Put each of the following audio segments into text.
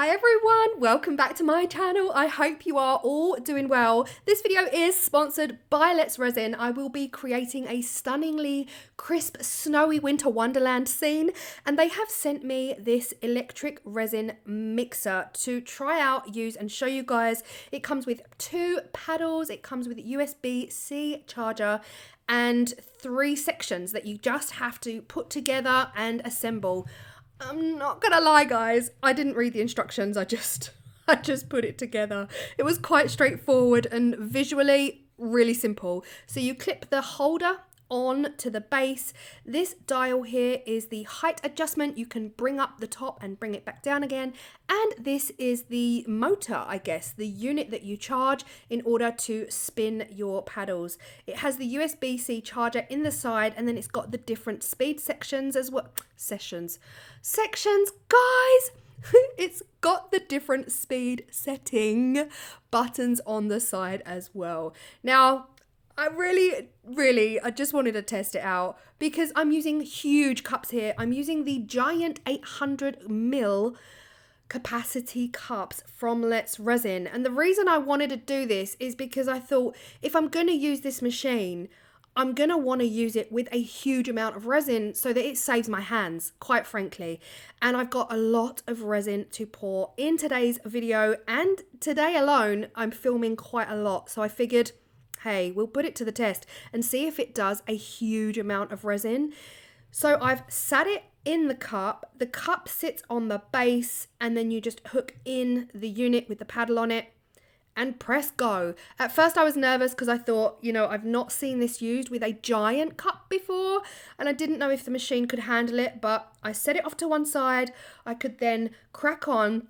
Hi everyone, welcome back to my channel. I hope you are all doing well. This video is sponsored by Let's Resin. I will be creating a stunningly crisp, snowy winter wonderland scene, and they have sent me this electric resin mixer to try out, use, and show you guys. It comes with 2 paddles, it comes with a USB-C charger, and 3 sections that you just have to put together and assemble. I'm not gonna lie, guys, I didn't read the instructions. I just put it together. It was quite straightforward and visually really simple. So you clip the holder on to the base. This dial here is the height adjustment. You can bring up the top and bring it back down again. And this is the motor, I guess, the unit that you charge in order to spin your paddles. It has the USB-C charger in the side, and then it's got the different speed sections as well. Sections, guys! It's got the different speed setting buttons on the side as well. Now, I just wanted to test it out because I'm using huge cups here. I'm using the giant 800ml capacity cups from Let's Resin. And the reason I wanted to do this is because I thought if I'm going to use this machine, I'm going to want to use it with a huge amount of resin so that it saves my hands, quite frankly. And I've got a lot of resin to pour in today's video, and today alone, I'm filming quite a lot. So I figured, hey, we'll put it to the test and see if it does a huge amount of resin. So I've sat it in the cup sits on the base, and then you just hook in the unit with the paddle on it and press go. At first I was nervous because I thought, you know, I've not seen this used with a giant cup before, and I didn't know if the machine could handle it, but I set it off to one side. I could then crack on,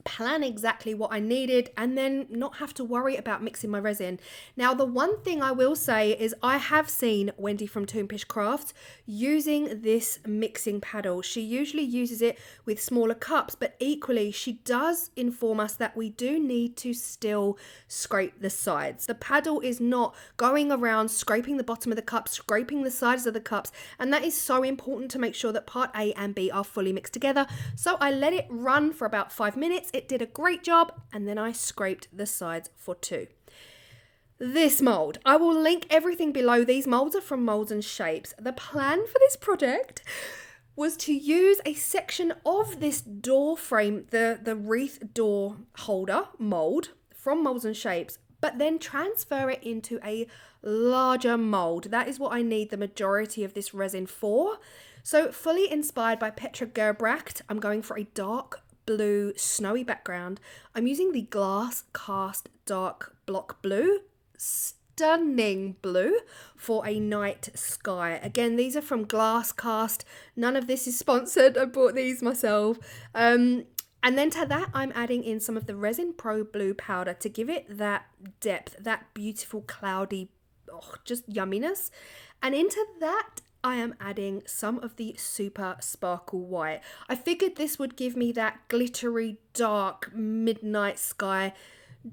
plan exactly what I needed, and then not have to worry about mixing my resin. Now, the one thing I will say is I have seen Wendy from Toonfish Crafts using this mixing paddle. She usually uses it with smaller cups, but equally she does inform us that we do need to still scrape the sides. The paddle is not going around scraping the bottom of the cup, scraping the sides of the cups, and that is so important to make sure that part A and B are fully mixed together. So I let it run for about 5 minutes. It did a great job, and then I scraped the sides for 2. This mould, I will link everything below. These moulds are from Moulds and Shapes. The plan for this project was to use a section of this door frame, the wreath door holder mould from Moulds and Shapes, but then transfer it into a larger mould. That is what I need the majority of this resin for. So fully inspired by Petra Gerbracht, I'm going for a dark blue snowy background. I'm using the glass cast dark block blue, stunning blue, for a night sky. Again, these are from Glass Cast. None of this is sponsored. I bought these myself. And then to that, I'm adding in some of the Resin Pro Blue powder to give it that depth, that beautiful cloudy, just yumminess. And into that, I am adding some of the Super Sparkle White. I figured this would give me that glittery, dark, midnight sky.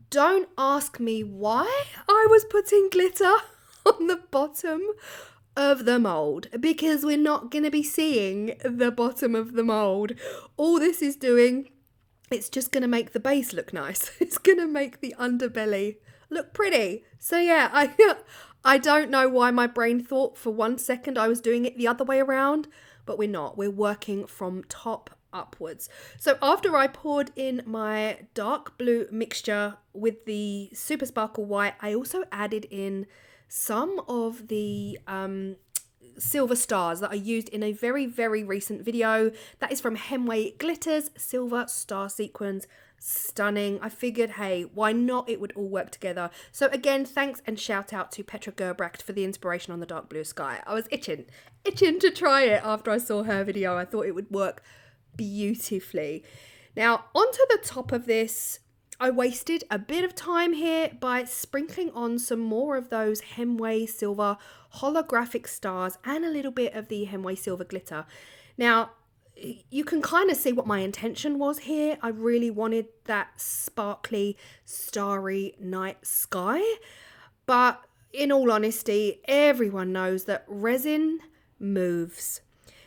Don't ask me why I was putting glitter on the bottom of the mould, because we're not going to be seeing the bottom of the mould. All this is doing, it's just going to make the base look nice. It's going to make the underbelly look pretty. So yeah, I don't know why my brain thought for 1 second I was doing it the other way around, but we're not. We're working from top upwards. So after I poured in my dark blue mixture with the Super Sparkle White, I also added in some of the silver stars that I used in a very, very recent video. That is from Heyyyy Glitters Silver Star Sequins. Stunning. I figured, hey, why not? It would all work together. So again, thanks and shout out to Petra Gerbracht for the inspiration on the dark blue sky. I was itching to try it after I saw her video. I thought it would work beautifully. Now, onto the top of this, I wasted a bit of time here by sprinkling on some more of those Heyyyy silver holographic stars and a little bit of the Heyyyy silver glitter. Now, you can kind of see what my intention was here. I really wanted that sparkly, starry night sky. But in all honesty, everyone knows that resin moves.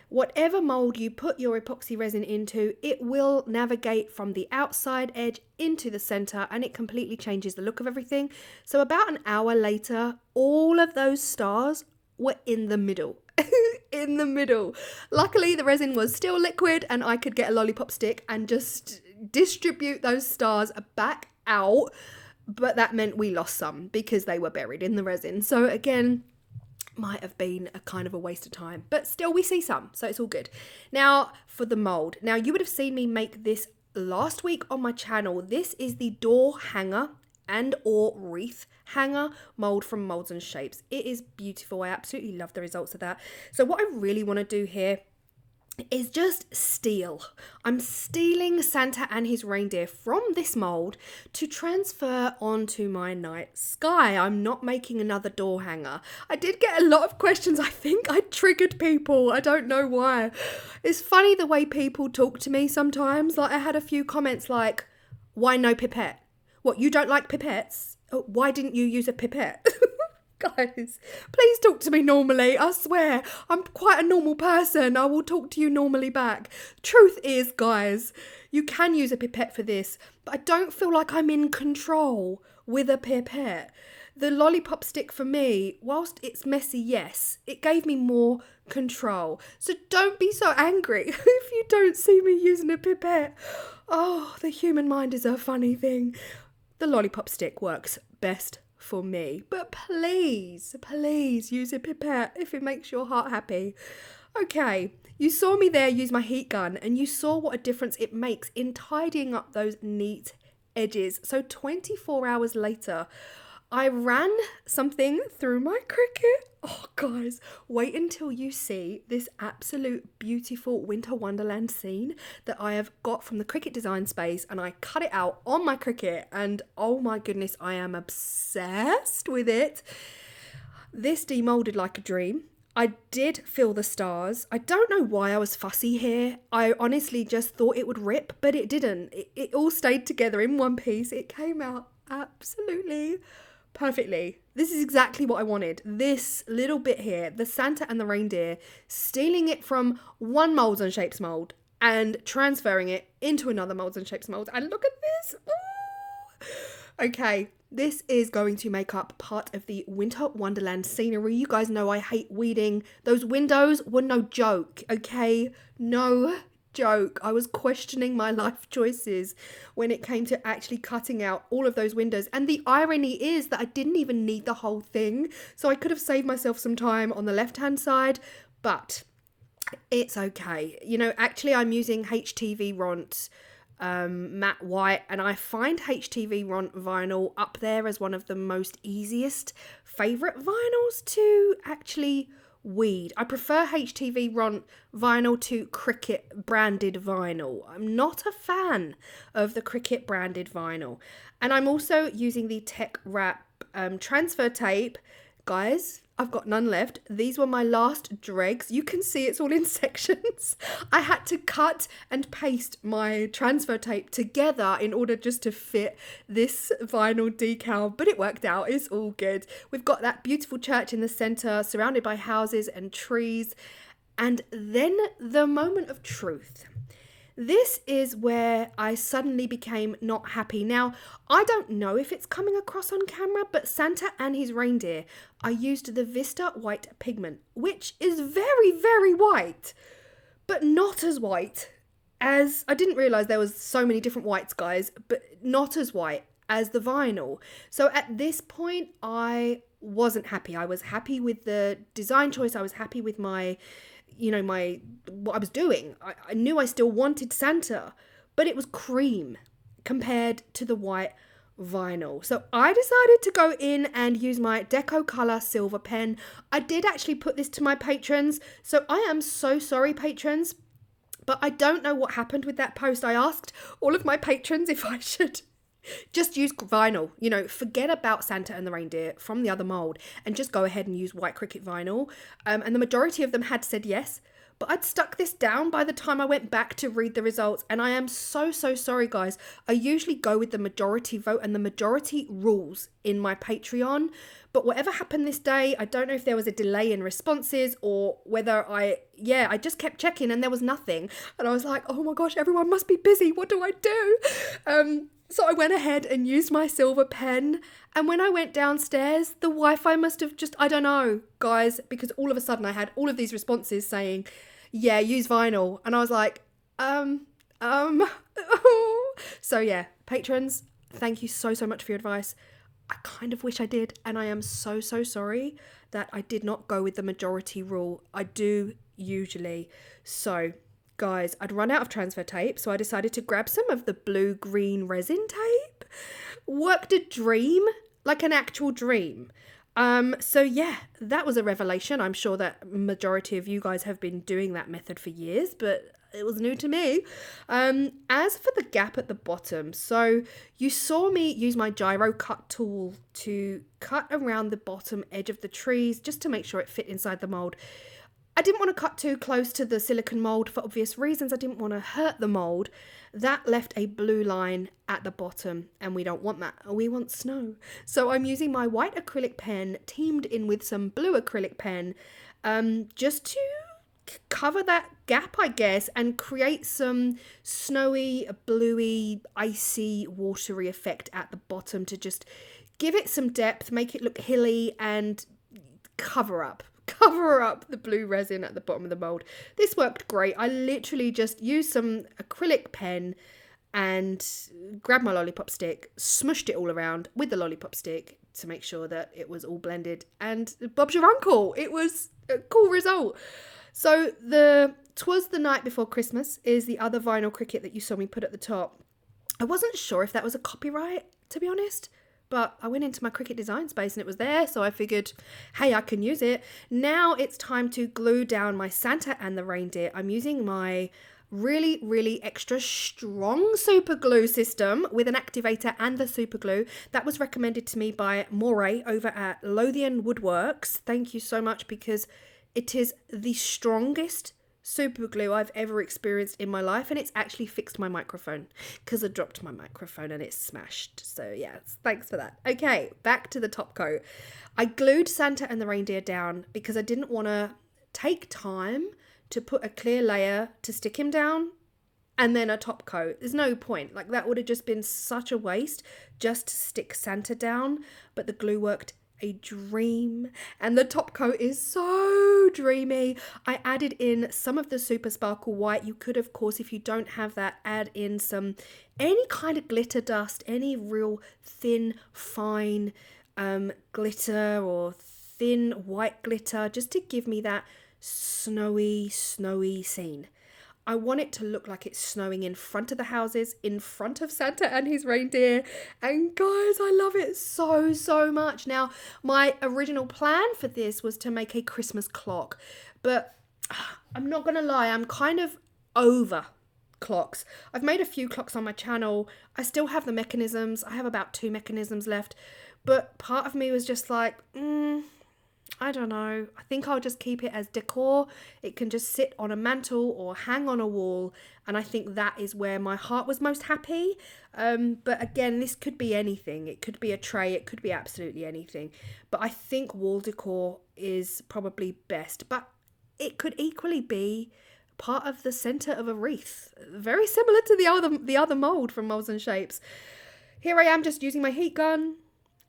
whatever mold you put your epoxy resin into, it will navigate from the outside edge into the center, and it completely changes the look of everything. So about an hour later, all of those stars were in the middle. In the middle. Luckily, the resin was still liquid and I could get a lollipop stick and just distribute those stars back out. But that meant we lost some because they were buried in the resin. So again, might have been a kind of a waste of time, but still we see some, so it's all good. Now for the mold. Now you would have seen me make this last week on my channel. This is the door hanger and or wreath hanger mold from Molds and Shapes. It is beautiful. I absolutely love the results of that. So what I really want to do here is just steal. I'm stealing Santa and his reindeer from this mold to transfer onto my night sky. I'm not making another door hanger. I did get a lot of questions. I think I triggered people. I don't know why. It's funny the way people talk to me sometimes. Like I had a few comments like, why no pipette? What, you don't like pipettes? Why didn't you use a pipette? Guys, please talk to me normally. I swear, I'm quite a normal person. I will talk to you normally back. Truth is, guys, you can use a pipette for this, but I don't feel like I'm in control with a pipette. The lollipop stick for me, whilst it's messy, yes, it gave me more control. So don't be so angry if you don't see me using a pipette. Oh, the human mind is a funny thing. The lollipop stick works best for me, but please use a pipette if it makes your heart happy. Okay, you saw me there use my heat gun and you saw what a difference it makes in tidying up those neat edges. So 24 hours later, I ran something through my Cricut. Oh guys, wait until you see this absolute beautiful winter wonderland scene that I have got from the Cricut design space, and I cut it out on my Cricut and oh my goodness, I am obsessed with it. This demolded like a dream. I did fill the stars. I don't know why I was fussy here. I honestly just thought it would rip, but it didn't. It all stayed together in one piece. It came out absolutely perfectly. This is exactly what I wanted. This little bit here, the Santa and the reindeer, stealing it from one Molds and Shapes mold and transferring it into another Molds and Shapes mold. And look at this. Ooh. Okay, this is going to make up part of the winter wonderland scenery. You guys know I hate weeding. Those windows were no joke, okay? No joke. I was questioning my life choices when it came to actually cutting out all of those windows. And the irony is that I didn't even need the whole thing. So I could have saved myself some time on the left-hand side, but it's okay. You know, actually I'm using HTV Ront matte white, and I find HTV Ront vinyl up there as one of the most easiest favorite vinyls to actually weed. I prefer HTV Ront vinyl to Cricut branded vinyl. I'm not a fan of the Cricut branded vinyl. And I'm also using the Tech Wrap transfer tape. Guys, I've got none left. These were my last dregs. You can see it's all in sections. I had to cut and paste my transfer tape together in order just to fit this vinyl decal, but it worked out. It's all good. We've got that beautiful church in the center, surrounded by houses and trees. And then the moment of truth. This is where I suddenly became not happy. Now, I don't know if it's coming across on camera, but Santa and his reindeer, I used the Vista White pigment, which is very, very white, but not as white as, I didn't realize there was so many different whites, guys, but not as white as the vinyl. So at this point, I wasn't happy. I was happy with the design choice. I was happy with my what I was doing. I knew I still wanted Santa, but it was cream compared to the white vinyl. So I decided to go in and use my Deco Color silver pen. I did actually put this to my patrons, so I am so sorry, patrons, but I don't know what happened with that post. I asked all of my patrons if I should just use vinyl, forget about Santa and the reindeer from the other mold and just go ahead and use white Cricut vinyl. And the majority of them had said yes, but I'd stuck this down by the time I went back to read the results. And I am so sorry, guys. I usually go with the majority vote and the majority rules in my Patreon. But But whatever happened this day, I don't know if there was a delay in responses or whether I just kept checking and there was nothing. And I was like, oh my gosh, everyone must be busy. What do I do? So I went ahead and used my silver pen. And when I went downstairs, the Wi-Fi must have just, I don't know, guys, because all of a sudden I had all of these responses saying, yeah, use vinyl. And I was like, So yeah, patrons, thank you so much for your advice. I kind of wish I did, and I am so sorry that I did not go with the majority rule. I do usually. So guys, I'd run out of transfer tape, so I decided to grab some of the blue-green resin tape. Worked a dream, like an actual dream. So yeah, that was a revelation. I'm sure that majority of you guys have been doing that method for years, but it was new to me. As for the gap at the bottom, so you saw me use my gyro cut tool to cut around the bottom edge of the trees just to make sure it fit inside the mold. I didn't want to cut too close to the silicone mold for obvious reasons. I didn't want to hurt the mold. That left a blue line at the bottom, and we don't want that. We want snow. So I'm using my white acrylic pen teamed in with some blue acrylic pen just to cover that gap, I guess, and create some snowy, bluey, icy, watery effect at the bottom to just give it some depth, make it look hilly, and cover up the blue resin at the bottom of the mold. This worked great. I literally just used some acrylic pen and grabbed my lollipop stick, smushed it all around with the lollipop stick to make sure that it was all blended, and Bob's your uncle. It was a cool result. So "'Twas the Night Before Christmas" is the other vinyl cricket that you saw me put at the top. I wasn't sure if that was a copyright, to be honest, but I went into my Cricut design space and it was there, so I figured, hey, I can use it. Now it's time to glue down my Santa and the reindeer. I'm using my really extra strong super glue system with an activator and the super glue that was recommended to me by Moray over at Lothian Woodworks. Thank you so much, because it is the strongest super glue I've ever experienced in my life, and it's actually fixed my microphone because I dropped my microphone and it's smashed. So yeah, thanks for that. Okay, back to the top coat. I glued Santa and the reindeer down because I didn't want to take time to put a clear layer to stick him down and then a top coat. There's no point. Like, that would have just been such a waste just to stick Santa down, but the glue worked a dream, and the top coat is so dreamy. I added in some of the super sparkle white. You could, of course, if you don't have that, add in any kind of glitter dust, any real thin, fine glitter or thin white glitter, just to give me that snowy scene. I want it to look like it's snowing in front of the houses, in front of Santa and his reindeer. And guys, I love it so much. Now, my original plan for this was to make a Christmas clock, but I'm not going to lie, I'm kind of over clocks. I've made a few clocks on my channel. I still have the mechanisms. I have about 2 mechanisms left, but part of me was just like, I don't know. I think I'll just keep it as decor. It can just sit on a mantle or hang on a wall. And I think that is where my heart was most happy. But again, this could be anything. It could be a tray. It could be absolutely anything. But I think wall decor is probably best. But it could equally be part of the center of a wreath. Very similar to the other mold from Molds and Shapes. Here I am just using my heat gun.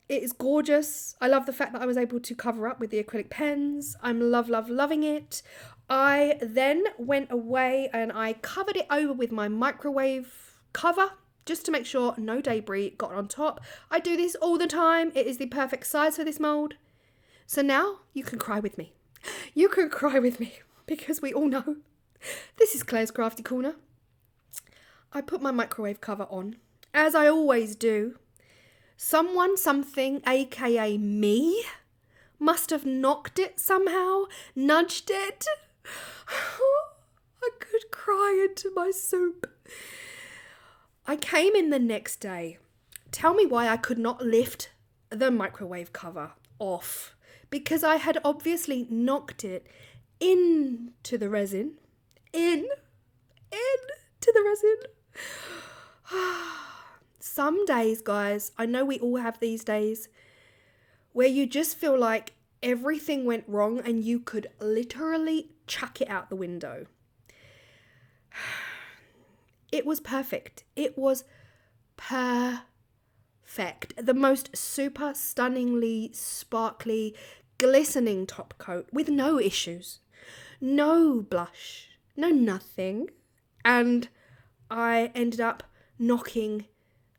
It is gorgeous. I love the fact that I was able to cover up with the acrylic pens. I'm loving it. I then went away and I covered it over with my microwave cover just to make sure no debris got on top. I do this all the time. It is the perfect size for this mold. So now you can cry with me. You can cry with me because we all know this is Claire's Crafty Corner. I put my microwave cover on, as I always do. Someone, something, aka me, must have knocked it somehow, nudged it. I could cry into my soup. I came in the next day. Tell me why I could not lift the microwave cover off, because I had obviously knocked it into the resin. Into the resin. Some days, guys, I know we all have these days, where you just feel like everything went wrong and you could literally chuck it out the window. It was perfect. It was perfect. The most super stunningly sparkly, glistening top coat with no issues, no blush, no nothing. And I ended up knocking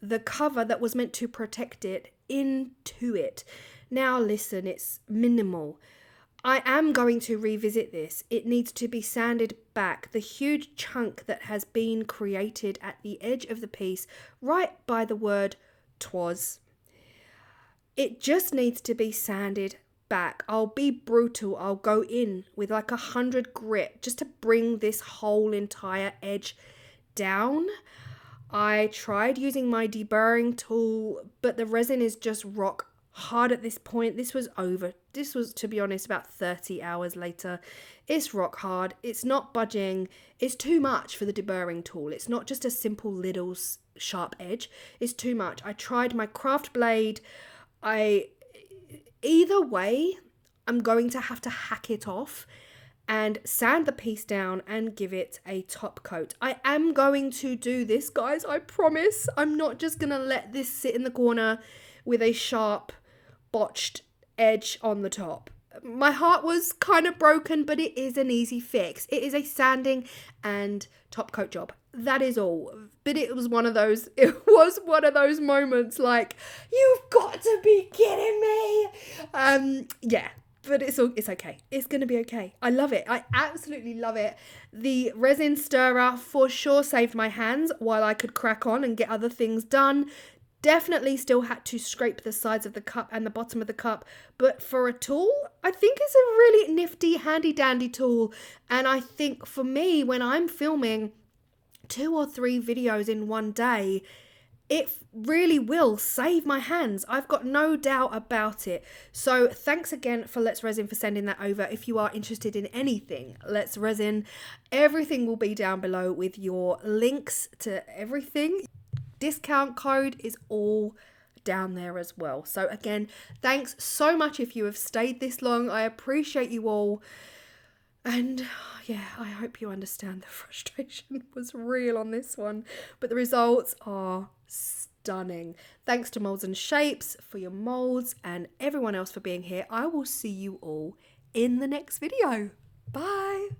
the cover that was meant to protect it into it. Now listen, it's minimal. I am going to revisit this. It needs to be sanded back. The huge chunk that has been created at the edge of the piece, right by the word "twas." It just needs to be sanded back. I'll be brutal. I'll go in with like 100 grit just to bring this whole entire edge down. I tried using my deburring tool, but the resin is just rock hard at this point. This was, to be honest, about 30 hours later. It's rock hard. It's not budging. It's too much for the deburring tool. It's not just a simple little sharp edge. It's too much. I tried my craft blade. Either way, I'm going to have to hack it off and sand the piece down and give it a top coat. I am going to do this, guys, I promise. I'm not just going to let this sit in the corner with a sharp, botched edge on the top. My heart was kind of broken, but it is an easy fix. It is a sanding and top coat job. That is all. But it was one of those moments like, you've got to be kidding me. Yeah. But it's okay. It's going to be okay. I love it. I absolutely love it. The resin stirrer for sure saved my hands while I could crack on and get other things done. Definitely still had to scrape the sides of the cup and the bottom of the cup. But for a tool, I think it's a really nifty, handy dandy tool. And I think for me, when I'm filming 2 or 3 videos in one day, it really will save my hands. I've got no doubt about it. So thanks again for Let's Resin for sending that over. If you are interested in anything Let's Resin, everything will be down below with your links to everything. Discount code is all down there as well. So again, thanks so much if you have stayed this long. I appreciate you all. And yeah, I hope you understand the frustration was real on this one, but the results are stunning. Thanks to Molds and Shapes for your molds and everyone else for being here. I will see you all in the next video. Bye.